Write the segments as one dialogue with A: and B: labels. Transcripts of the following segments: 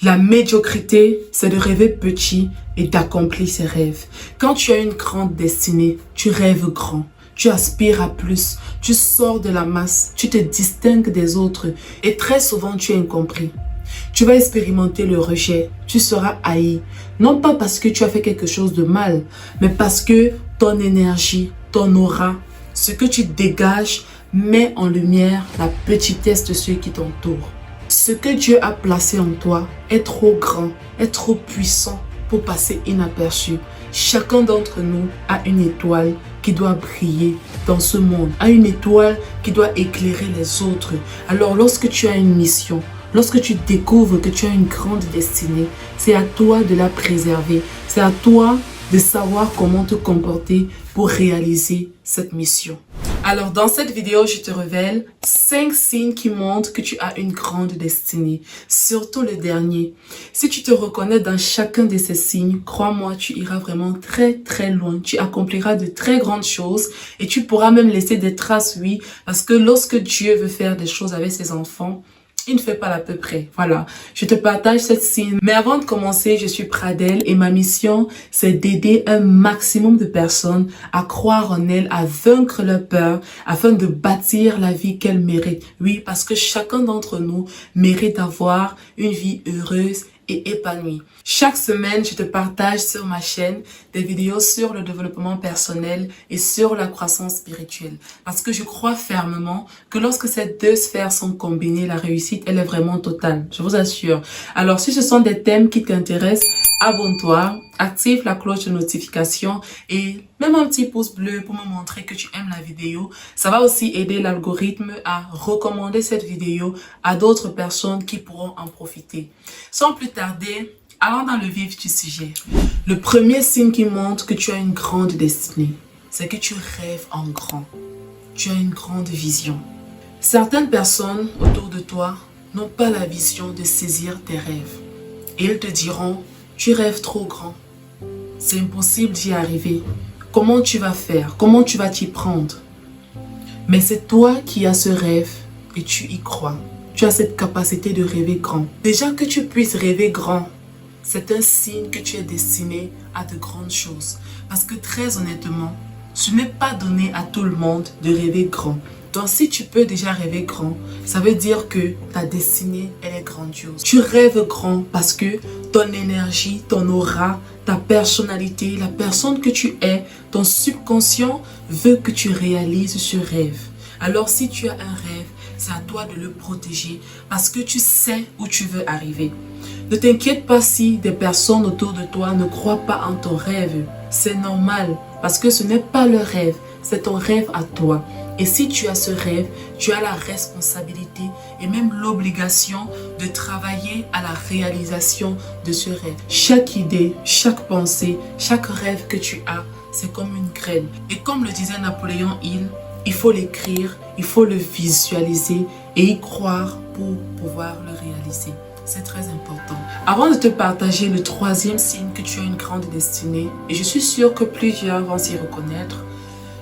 A: La médiocrité, c'est de rêver petit et d'accomplir ses rêves. Quand tu as une grande destinée, tu rêves grand. Tu aspires à plus, tu sors de la masse, tu te distingues des autres et très souvent tu es incompris. Tu vas expérimenter le rejet, tu seras haï, non pas parce que tu as fait quelque chose de mal, mais parce que ton énergie, ton aura, ce que tu dégages met en lumière la petitesse de ceux qui t'entourent. Ce que Dieu a placé en toi est trop grand, est trop puissant pour passer inaperçu. Chacun d'entre nous a une étoile qui doit briller dans ce monde, a une étoile qui doit éclairer les autres. Alors lorsque tu as une mission, lorsque tu découvres que tu as une grande destinée, c'est à toi de la préserver, c'est à toi de savoir comment te comporter pour réaliser cette mission. Alors dans cette vidéo, je te révèle 5 signes qui montrent que tu as une grande destinée, surtout le dernier. Si tu te reconnais dans chacun de ces signes, crois-moi, tu iras vraiment très loin. Tu accompliras de très grandes choses et tu pourras même laisser des traces, oui, parce que lorsque Dieu veut faire des choses avec ses enfants, il ne fait pas l'à peu près. Voilà, je te partage cette signe. Mais avant de commencer, je suis Pradelle et ma mission, c'est d'aider un maximum de personnes à croire en elles, à vaincre leur peur, afin de bâtir la vie qu'elles méritent. Oui, parce que chacun d'entre nous mérite d'avoir une vie heureuse et épanouie. Chaque semaine, je te partage sur ma chaîne des vidéos sur le développement personnel et sur la croissance spirituelle. Parce que je crois fermement que lorsque ces deux sphères sont combinées, la réussite, elle est vraiment totale. Je vous assure. Alors, si ce sont des thèmes qui t'intéressent, abonne-toi, active la cloche de notification et même un petit pouce bleu pour me montrer que tu aimes la vidéo. Ça va aussi aider l'algorithme à recommander cette vidéo à d'autres personnes qui pourront en profiter. Sans plus tarder, allons dans le vif du sujet. Le premier signe qui montre que tu as une grande destinée, c'est que tu rêves en grand. Tu as une grande vision. Certaines personnes autour de toi n'ont pas la vision de saisir tes rêves. Et ils te diront, tu rêves trop grand. C'est impossible d'y arriver. Comment tu vas faire? Comment tu vas t'y prendre? Mais c'est toi qui as ce rêve et tu y crois. Tu as cette capacité de rêver grand. Déjà que tu puisses rêver grand, c'est un signe que tu es destiné à de grandes choses. Parce que très honnêtement, ce n'est pas donné à tout le monde de rêver grand. Donc si tu peux déjà rêver grand, ça veut dire que ta destinée, elle est grandiose. Tu rêves grand parce que ton énergie, ton aura, ta personnalité, la personne que tu es, ton subconscient veut que tu réalises ce rêve. Alors si tu as un rêve, c'est à toi de le protéger parce que tu sais où tu veux arriver. Ne t'inquiète pas si des personnes autour de toi ne croient pas en ton rêve. C'est normal parce que ce n'est pas leur rêve, c'est ton rêve à toi. Et si tu as ce rêve, tu as la responsabilité et même l'obligation de travailler à la réalisation de ce rêve. Chaque idée, chaque pensée, chaque rêve que tu as, c'est comme une graine. Et comme le disait Napoléon Hill, il faut l'écrire, il faut le visualiser et y croire pour pouvoir le réaliser. C'est très important. Avant de te partager le troisième signe que tu as une grande destinée, et je suis sûre que plusieurs vont s'y reconnaître,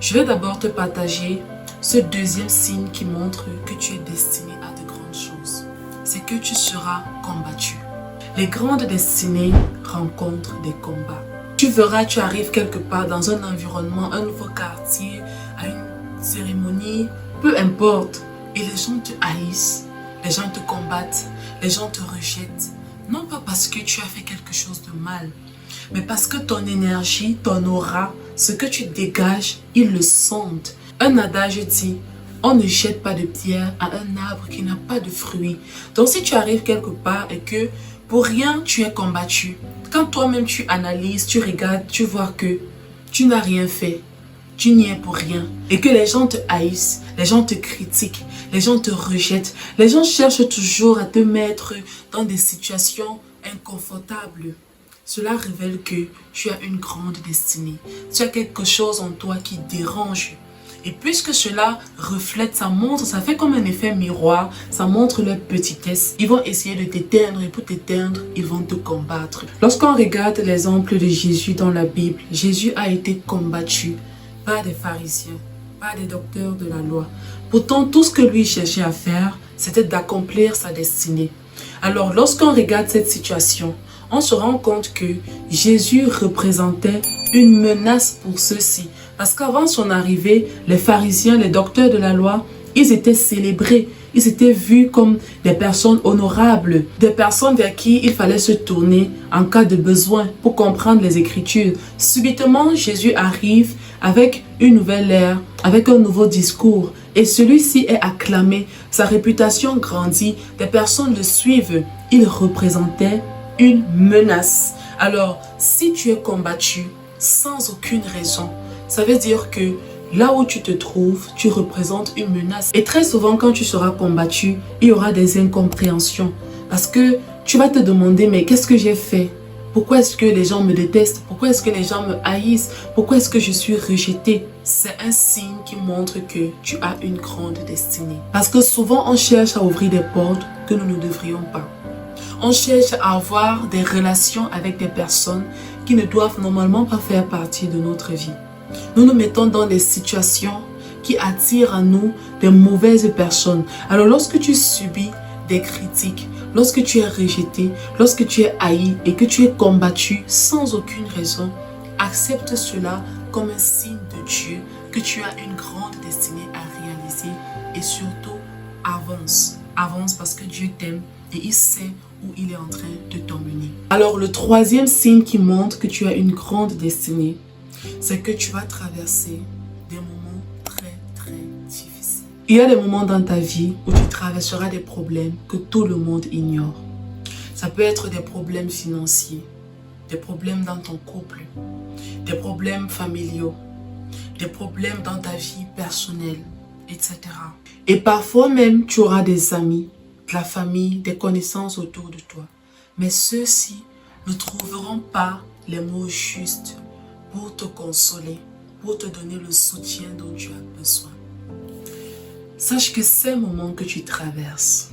A: je vais d'abord te partager ce deuxième signe qui montre que tu es destiné à de grandes choses. C'est que tu seras combattu. Les grandes destinées rencontrent des combats. Tu verras, tu arrives quelque part dans un environnement, un nouveau quartier, à une cérémonie, peu importe, et les gens te haïssent, les gens te combattent, les gens te rejettent. Non pas parce que tu as fait quelque chose de mal, mais parce que ton énergie, ton aura, ce que tu dégages, ils le sentent. Un adage dit, on ne jette pas de pierre à un arbre qui n'a pas de fruits. Donc si tu arrives quelque part et que pour rien tu es combattu, quand toi-même tu analyses, tu regardes, tu vois que tu n'as rien fait, tu n'y es pour rien et que les gens te haïssent, les gens te critiquent, les gens te rejettent, les gens cherchent toujours à te mettre dans des situations inconfortables. Cela révèle que tu as une grande destinée. Tu as quelque chose en toi qui dérange. Et puisque cela reflète, ça montre, ça fait comme un effet miroir, ça montre leur petitesse. Ils vont essayer de t'éteindre et pour t'éteindre, ils vont te combattre. Lorsqu'on regarde l'exemple de Jésus dans la Bible, Jésus a été combattu par des pharisiens, par des docteurs de la loi. Pourtant, tout ce que lui cherchait à faire, c'était d'accomplir sa destinée. Alors, lorsqu'on regarde cette situation, on se rend compte que Jésus représentait une menace pour ceux-ci. Parce qu'avant son arrivée, les pharisiens, les docteurs de la loi, ils étaient célébrés. Ils étaient vus comme des personnes honorables, des personnes vers qui il fallait se tourner en cas de besoin pour comprendre les Écritures. Subitement, Jésus arrive avec une nouvelle ère, avec un nouveau discours. Et celui-ci est acclamé, sa réputation grandit, des personnes le suivent. Il représentait une menace. Alors, si tu es combattu sans aucune raison, ça veut dire que là où tu te trouves, tu représentes une menace. Et très souvent, quand tu seras combattu, il y aura des incompréhensions. Parce que tu vas te demander, mais qu'est-ce que j'ai fait? Pourquoi est-ce que les gens me détestent? Pourquoi est-ce que les gens me haïssent? Pourquoi est-ce que je suis rejeté? C'est un signe qui montre que tu as une grande destinée. Parce que souvent, on cherche à ouvrir des portes que nous ne devrions pas. On cherche à avoir des relations avec des personnes qui ne doivent normalement pas faire partie de notre vie. Nous nous mettons dans des situations qui attirent à nous des mauvaises personnes. Alors lorsque tu subis des critiques, lorsque tu es rejeté, lorsque tu es haï et que tu es combattu sans aucune raison, accepte cela comme un signe de Dieu que tu as une grande destinée à réaliser et surtout avance. Avance parce que Dieu t'aime et il sait où il est en train de t'emmener. Alors le troisième signe qui montre que tu as une grande destinée, c'est que tu vas traverser des moments très difficiles. Il y a des moments dans ta vie où tu traverseras des problèmes que tout le monde ignore. Ça peut être des problèmes financiers, des problèmes dans ton couple, des problèmes familiaux, des problèmes dans ta vie personnelle, etc. Et parfois même, tu auras des amis, de la famille, des connaissances autour de toi. Mais ceux-ci ne trouveront pas les mots justes pour te consoler, pour te donner le soutien dont tu as besoin. Sache que ces moments que tu traverses,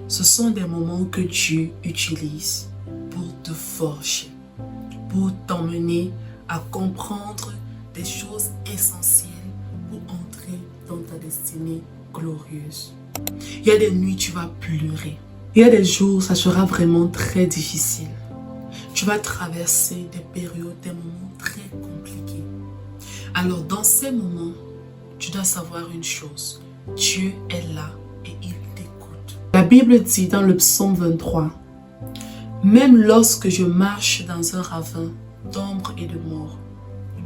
A: ce sont des moments que Dieu utilise pour te forger, pour t'emmener à comprendre des choses essentielles pour entrer dans ta destinée glorieuse. Il y a des nuits, tu vas pleurer. Il y a des jours, ça sera vraiment très difficile. Tu vas traverser des périodes, des moments très compliqués. Alors, dans ces moments, tu dois savoir une chose. Dieu est là et il t'écoute. La Bible dit dans le psaume 23, « Même lorsque je marche dans un ravin d'ombre et de mort,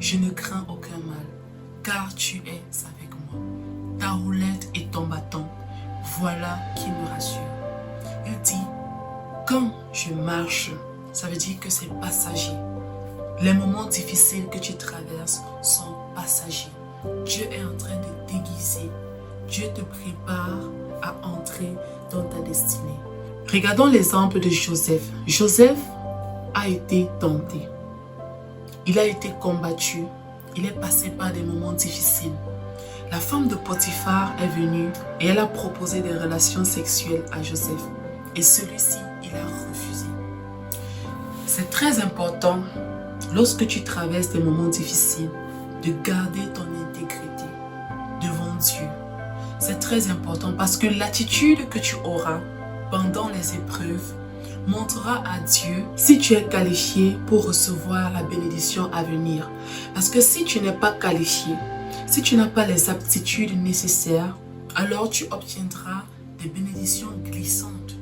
A: je ne crains aucun mal, car tu es avec moi. Ta roulette et ton bâton, voilà qui me rassure. » Il dit, quand je marche, ça veut dire que c'est passager. Les moments difficiles que tu traverses sont passagers. Dieu est en train de t'aiguiser. Dieu te prépare à entrer dans ta destinée. Regardons l'exemple de Joseph. Joseph a été tenté. Il a été combattu. Il est passé par des moments difficiles. La femme de Potiphar est venue et elle a proposé des relations sexuelles à Joseph. Et celui-ci, il a refusé. C'est très important, lorsque tu traverses des moments difficiles, de garder ton intégrité devant Dieu. C'est très important parce que l'attitude que tu auras pendant les épreuves montrera à Dieu si tu es qualifié pour recevoir la bénédiction à venir. Parce que si tu n'es pas qualifié, si tu n'as pas les aptitudes nécessaires, alors tu obtiendras des bénédictions glissantes.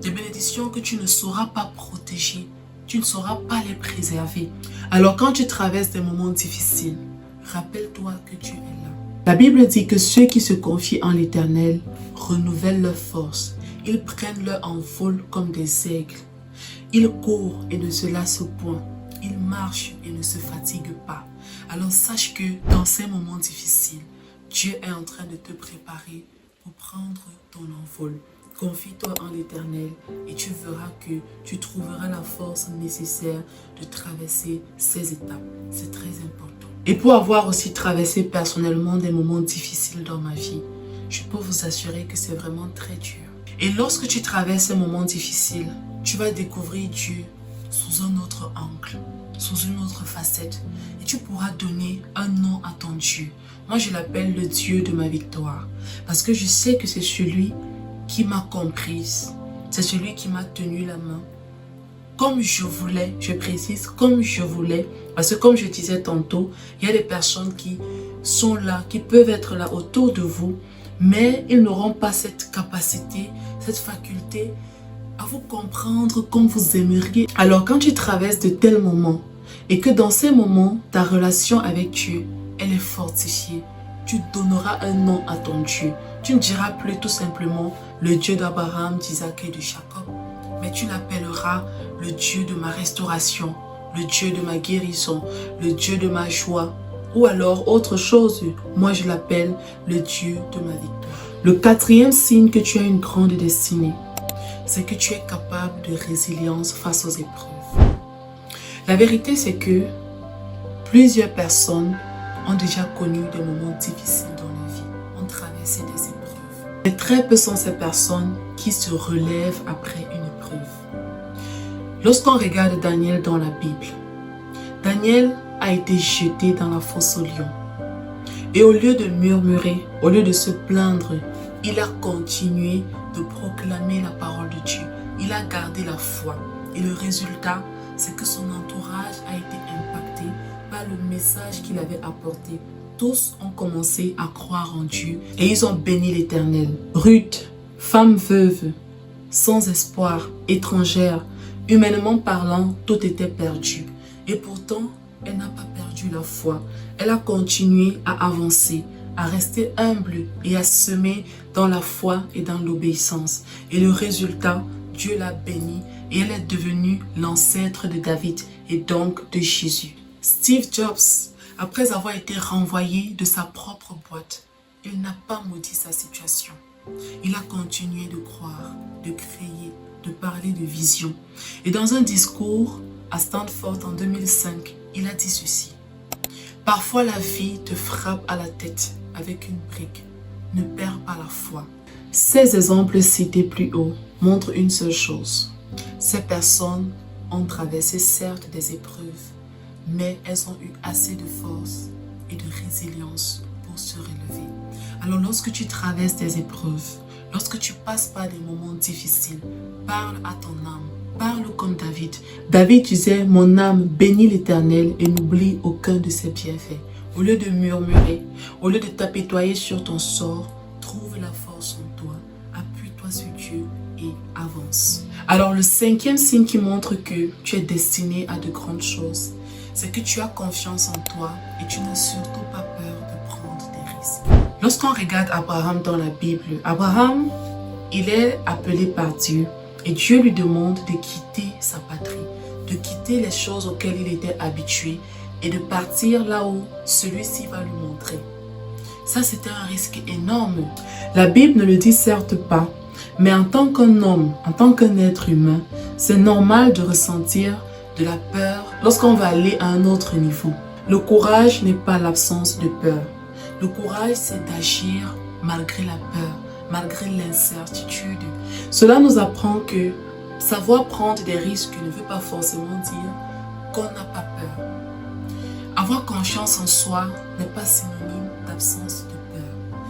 A: Des bénédictions que tu ne sauras pas protéger, tu ne sauras pas les préserver. Alors quand tu traverses des moments difficiles, rappelle-toi que Dieu est là. La Bible dit que ceux qui se confient en l'Éternel renouvellent leur force. Ils prennent leur envol comme des aigles. Ils courent et ne se lassent point. Ils marchent et ne se fatiguent pas. Alors sache que dans ces moments difficiles, Dieu est en train de te préparer pour prendre ton envol. Confie-toi en l'Éternel et tu verras que tu trouveras la force nécessaire de traverser ces étapes. C'est très important. Et pour avoir aussi traversé personnellement des moments difficiles dans ma vie, je peux vous assurer que c'est vraiment très dur. Et lorsque tu traverses ces moments difficiles, tu vas découvrir Dieu sous un autre angle, sous une autre facette. Et tu pourras donner un nom à ton Dieu. Moi, je l'appelle le Dieu de ma victoire. Parce que je sais que c'est celui qui m'a comprise. c'est celui qui m'a tenu la main. Comme je voulais, je précise, comme je voulais, parce que comme je disais tantôt, il y a des personnes qui sont là, qui peuvent être là autour de vous, mais ils n'auront pas cette capacité, cette faculté à vous comprendre comme vous aimeriez. Alors quand tu traverses de tels moments, et que dans ces moments, ta relation avec Dieu, elle est fortifiée, tu donneras un nom à ton Dieu. Tu ne diras plus tout simplement le Dieu d'Abraham, d'Isaac et de Jacob, mais tu l'appelleras le Dieu de ma restauration, le Dieu de ma guérison, le Dieu de ma joie, ou alors autre chose, moi je l'appelle le Dieu de ma victoire. Le quatrième signe que tu as une grande destinée, c'est que tu es capable de résilience face aux épreuves. La vérité c'est que plusieurs personnes ont déjà connu des moments difficiles dans leur vie, ont traversé des épreuves. Mais très peu sont ces personnes qui se relèvent après une épreuve. Lorsqu'on regarde Daniel dans la Bible, Daniel a été jeté dans la fosse au lion. Et au lieu de murmurer, au lieu de se plaindre, il a continué de proclamer la parole de Dieu. Il a gardé la foi. Et le résultat, c'est que son entourage a été impacté par le message qu'il avait apporté. Tous ont commencé à croire en Dieu et ils ont béni l'Éternel. Ruth, femme veuve, sans espoir, étrangère, humainement parlant, tout était perdu. Et pourtant, elle n'a pas perdu la foi. Elle a continué à avancer, à rester humble et à semer dans la foi et dans l'obéissance. Et le résultat, Dieu l'a bénie et elle est devenue l'ancêtre de David et donc de Jésus. Steve Jobs, après avoir été renvoyé de sa propre boîte, il n'a pas maudit sa situation. Il a continué de croire, de créer, de parler de vision. Et dans un discours à Stanford en 2005, il a dit ceci. Parfois la vie te frappe à la tête avec une brique. Ne perds pas la foi. Ces exemples cités plus haut montrent une seule chose. Ces personnes ont traversé certes des épreuves, mais elles ont eu assez de force et de résilience pour se relever. Alors lorsque tu traverses des épreuves, lorsque tu passes par des moments difficiles, parle à ton âme. Parle comme David. David disait, mon âme bénit l'Éternel et n'oublie aucun de ses bienfaits. Au lieu de murmurer, au lieu de t'apitoyer sur ton sort, trouve la force en toi, appuie-toi sur Dieu et avance. Alors le cinquième signe qui montre que tu es destiné à de grandes choses, c'est que tu as confiance en toi et tu n'as surtout pas peur de prendre des risques. Lorsqu'on regarde Abraham dans la Bible, Abraham, il est appelé par Dieu. Et Dieu lui demande de quitter sa patrie, de quitter les choses auxquelles il était habitué et de partir là où celui-ci va lui montrer. Ça, c'était un risque énorme. La Bible ne le dit certes pas, mais en tant qu'un homme, en tant qu'un être humain, c'est normal de ressentir de la peur lorsqu'on va aller à un autre niveau. Le courage n'est pas l'absence de peur. Le courage, c'est d'agir malgré la peur, malgré l'incertitude. Cela nous apprend que savoir prendre des risques ne veut pas forcément dire qu'on n'a pas peur. Avoir confiance en soi n'est pas synonyme d'absence de peur.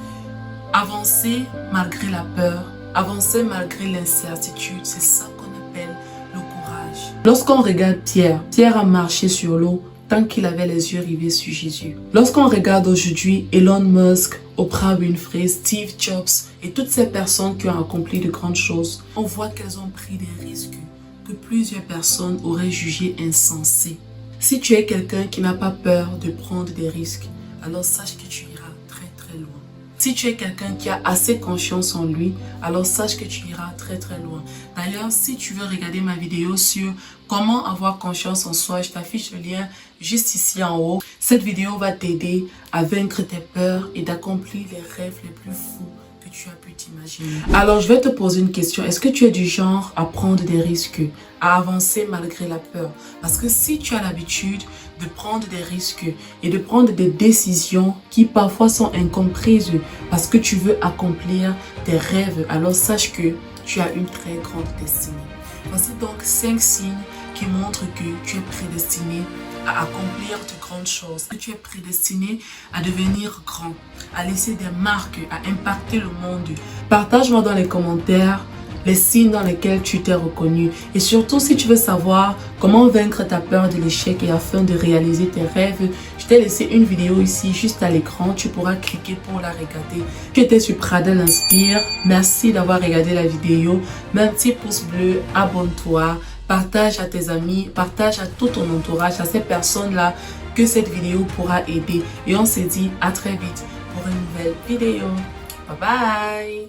A: Avancer malgré la peur, avancer malgré l'incertitude, c'est ça qu'on appelle le courage. Lorsqu'on regarde Pierre, Pierre a marché sur l'eau tant qu'il avait les yeux rivés sur Jésus. Lorsqu'on regarde aujourd'hui Elon Musk, Oprah Winfrey, Steve Jobs et toutes ces personnes qui ont accompli de grandes choses, on voit qu'elles ont pris des risques que plusieurs personnes auraient jugés insensés. Si tu es quelqu'un qui n'a pas peur de prendre des risques, alors sache que tu iras très très loin. Si tu es quelqu'un qui a assez confiance en lui, alors sache que tu iras très très loin. D'ailleurs, si tu veux regarder ma vidéo sur comment avoir confiance en soi, je t'affiche le lien juste ici en haut. Cette vidéo va t'aider à vaincre tes peurs et d'accomplir les rêves les plus fous que tu as pu t'imaginer. Alors, je vais te poser une question. Est-ce que tu es du genre à prendre des risques, à avancer malgré la peur? Parce que si tu as l'habitude de prendre des risques et de prendre des décisions qui parfois sont incomprises parce que tu veux accomplir tes rêves, alors sache que tu as une très grande destinée. Voici donc 5 signes qui montrent que tu es prédestiné à accomplir de grandes choses, que tu es prédestiné à devenir grand, à laisser des marques, à impacter le monde. Partage-moi dans les commentaires les signes dans lesquels tu t'es reconnu. Et surtout, si tu veux savoir comment vaincre ta peur de l'échec et afin de réaliser tes rêves, je t'ai laissé une vidéo ici, juste à l'écran. Tu pourras cliquer pour la regarder. Tu étais sur Pradelle Inspire. Merci d'avoir regardé la vidéo. Mets un petit pouce bleu, abonne-toi, partage à tes amis, partage à tout ton entourage, à ces personnes-là que cette vidéo pourra aider. Et on se dit à très vite pour une nouvelle vidéo. Bye bye!